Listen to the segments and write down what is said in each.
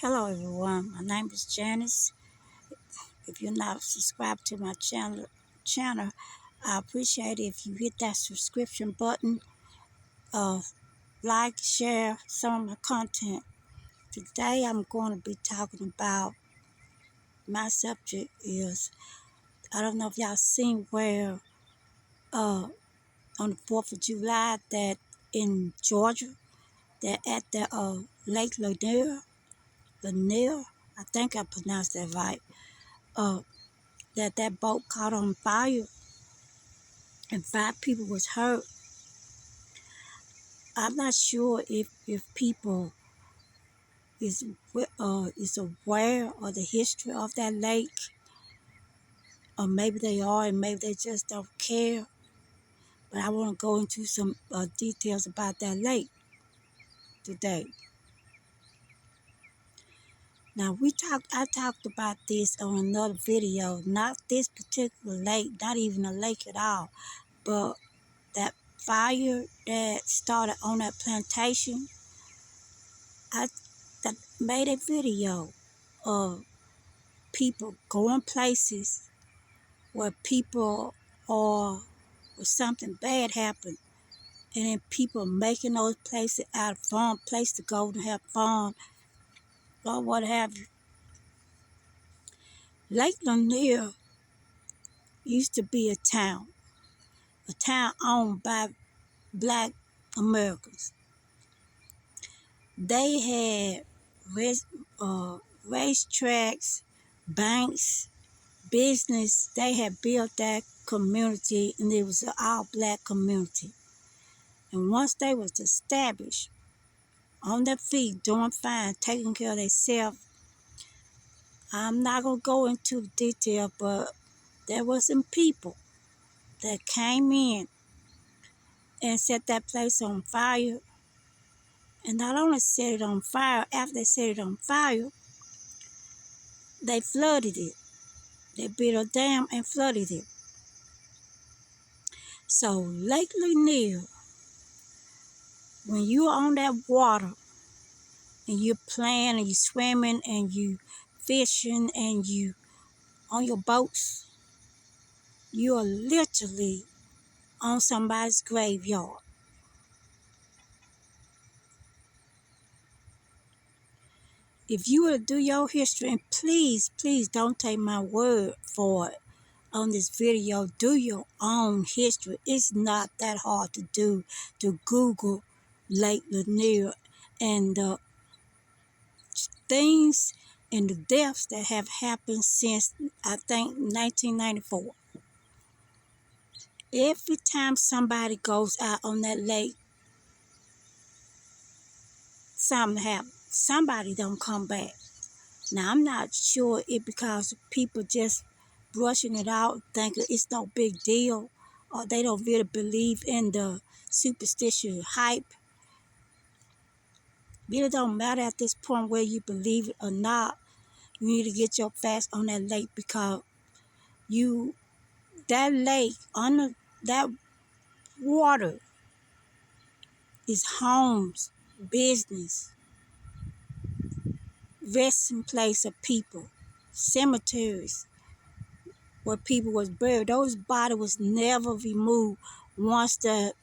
Hello everyone, my name is Janice. If you're not subscribed to my channel, I appreciate it if you hit that subscription button, uh, like, share some of my content. Today I'm going to be talking about, my subject is, I don't know if y'all seen where on the 4th of July that in Georgia, that at the Lake Lanier, I think I pronounced that right, that boat caught on fire and 5 people was hurt. I'm not sure if people is aware of the history of that lake, or maybe they are and maybe they just don't care. But I want to go into some details about that lake today. Now I talked about this on another video, not this particular lake, not even a lake at all, but that fire that started on that plantation. I that made a video of people going places where people or where something bad happened, and then people making those places out of fun, place to go to have fun, or what have you. Lake Lanier used to be a town owned by Black Americans. They had racetracks, banks, business. They had built that community, and it was an all-Black community. And once they was established, on their feet, doing fine, taking care of themselves, I'm not going to go into detail, but there were some people that came in and set that place on fire. And not only set it on fire, after they set it on fire, they flooded it. They built a dam and flooded it. So Lake Lanier, when you're on that water and you're playing and you're swimming and you fishing and you on your boats, you are literally on somebody's graveyard. If you were to do your history, and please don't take my word for it on this video, do your own history. It's not that hard to do, to Google Lake Lanier and the things and the deaths that have happened since, I think, 1994. Every time somebody goes out on that lake, something happens. Somebody don't come back. Now, I'm not sure it because people just brushing it out, thinking it's no big deal, or they don't really believe in the superstitious hype. Really don't matter at this point whether you believe it or not. You need to get your facts on that lake, because that lake, under that water, is homes, business, resting place of people, cemeteries where people was buried. Those bodies was never removed once the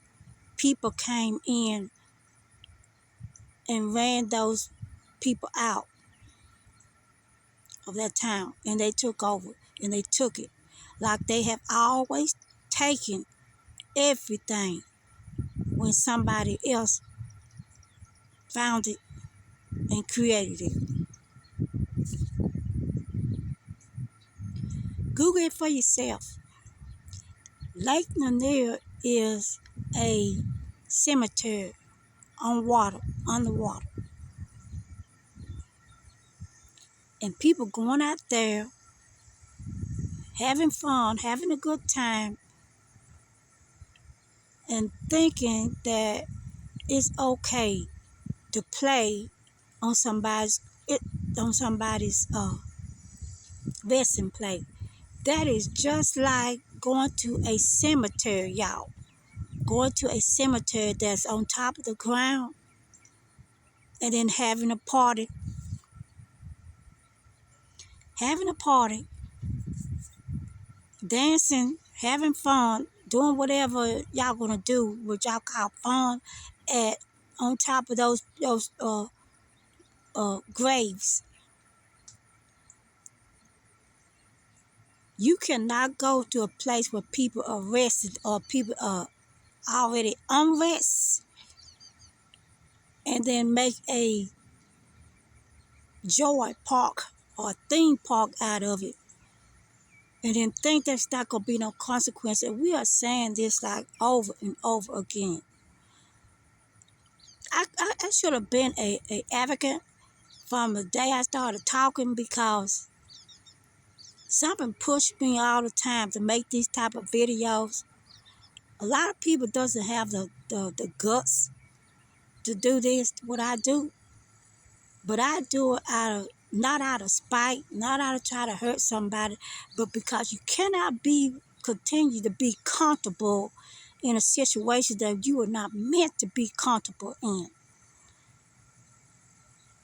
people came in and ran those people out of that town, and they took over and they took it like they have always taken everything when somebody else found it and created it. Google it for yourself. Lake Lanier is a cemetery on water, underwater. And people going out there, having fun, having a good time, and thinking that it's okay to play on somebody's resting place. That is just like going to a cemetery, y'all. Going to a cemetery that's on top of the ground and then having a party having a party, dancing, having fun, doing whatever y'all gonna do, what y'all call fun, at on top of those graves. You cannot go to a place where people are arrested or people are already unrest and then make a joy park or theme park out of it and then think there's not going to be no consequence. And we are saying this like over and over again. I should have been a advocate from the day I started talking, because something pushed me all the time to make these type of videos. A lot of people doesn't have the guts to do this, what I do. But I do it not out of spite, not out of try to hurt somebody, but because you cannot continue to be comfortable in a situation that you are not meant to be comfortable in.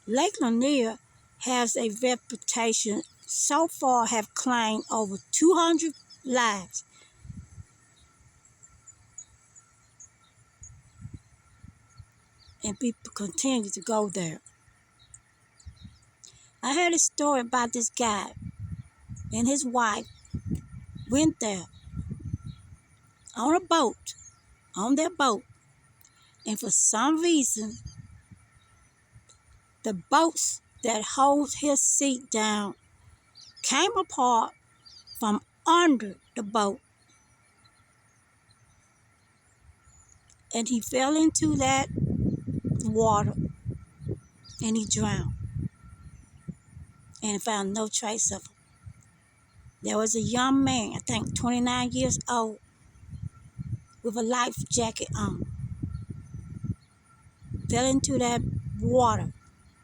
Lake Lanier has a reputation, so far have claimed over 200 lives. And people continue to go there. I heard a story about this guy and his wife went there on a boat, on their boat, and for some reason, the boats that hold his seat down came apart from under the boat, and he fell into that water and he drowned and found no trace of him. There was a young man, I think 29 years old, with a life jacket on, fell into that water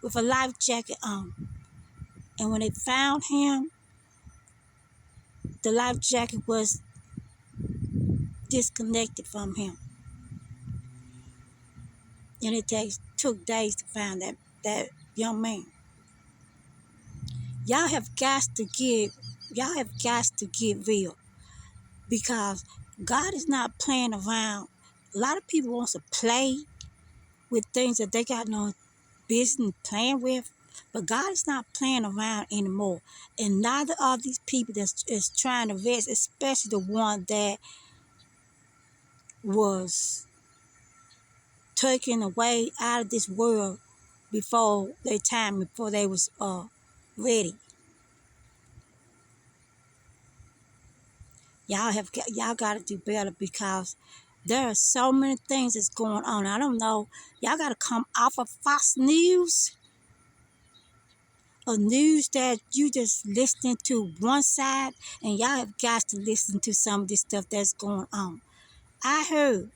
with a life jacket on. And when they found him, the life jacket was disconnected from him. And it took days to find that young man. Y'all have got to get real, because God is not playing around. A lot of people want to play with things that they got no business playing with, but God is not playing around anymore. And neither are these people that's trying to rest, especially the one that was taken away out of this world before their time, before they was ready. Y'all got to do better, because there are so many things that's going on. I don't know. Y'all got to come off of Fox News, a news that you just listening to one side, and y'all have got to listen to some of this stuff that's going on. I heard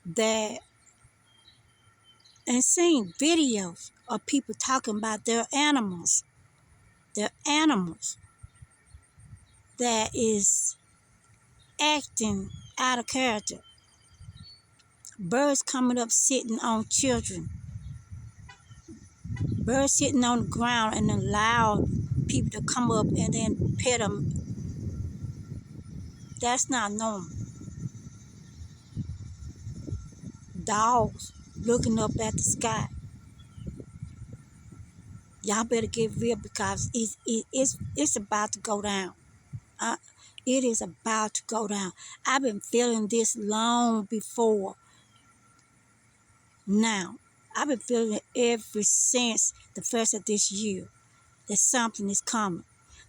that and seen videos of people talking about their animals that is acting out of character. Birds coming up sitting on children. Birds sitting on the ground and allow people to come up and then pet them. That's not normal. Dogs looking up at the sky. Y'all better get real, because it's about to go down. It is about to go down. I've been feeling this long before now. I've been feeling it ever since the first of this year, that something is coming,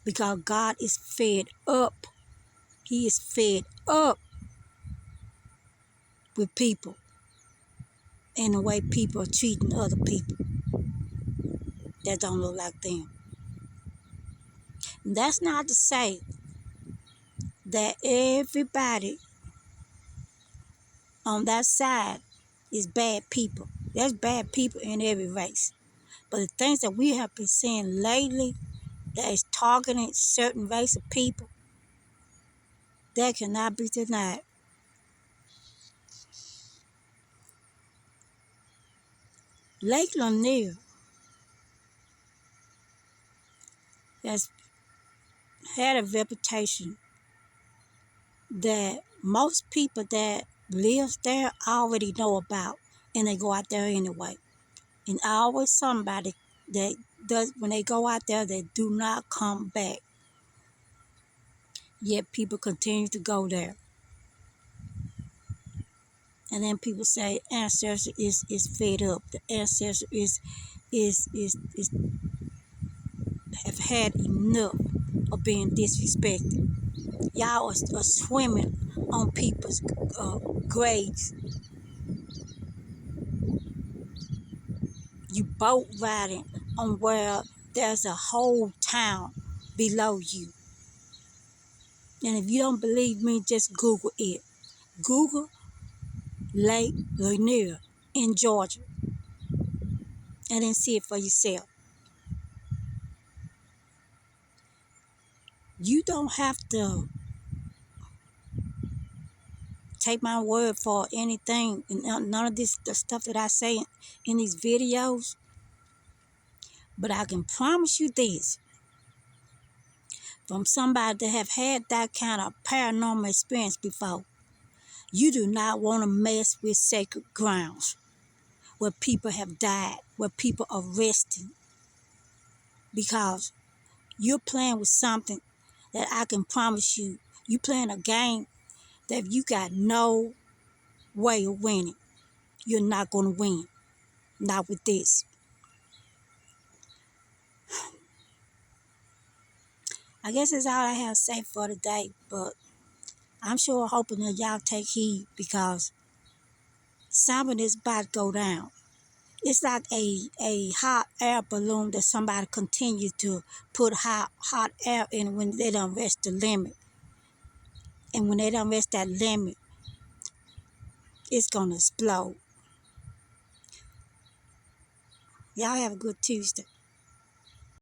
because God is fed up. He is fed up with people and the way people are treating other people that don't look like them. And that's not to say that everybody on that side is bad people. There's bad people in every race. But the things that we have been seeing lately that is targeting certain race of people, that cannot be denied. Lake Lanier has had a reputation that most people that lives there already know about, and they go out there anyway. And always somebody that does, when they go out there, they do not come back. Yet people continue to go there. And then people say ancestor is fed up. The ancestor is have had enough of being disrespected. Y'all are swimming on people's graves. You boat riding on where there's a whole town below you. And if you don't believe me, just Google it. Google Lake Lanier in Georgia, and then see it for yourself. You don't have to take my word for anything, and none of this, the stuff that I say in these videos. But I can promise you this, from somebody that have had that kind of paranormal experience before, you do not want to mess with sacred grounds where people have died, where people are resting, because you're playing with something that I can promise you, you playing a game that you got no way of winning. You're not going to win. Not with this. I guess that's all I have to say for today, but I'm sure hoping that y'all take heed, because something is about to go down. It's like a hot air balloon that somebody continue to put hot air in when they don't reach the limit. And when they don't reach that limit, it's going to explode. Y'all have a good Tuesday.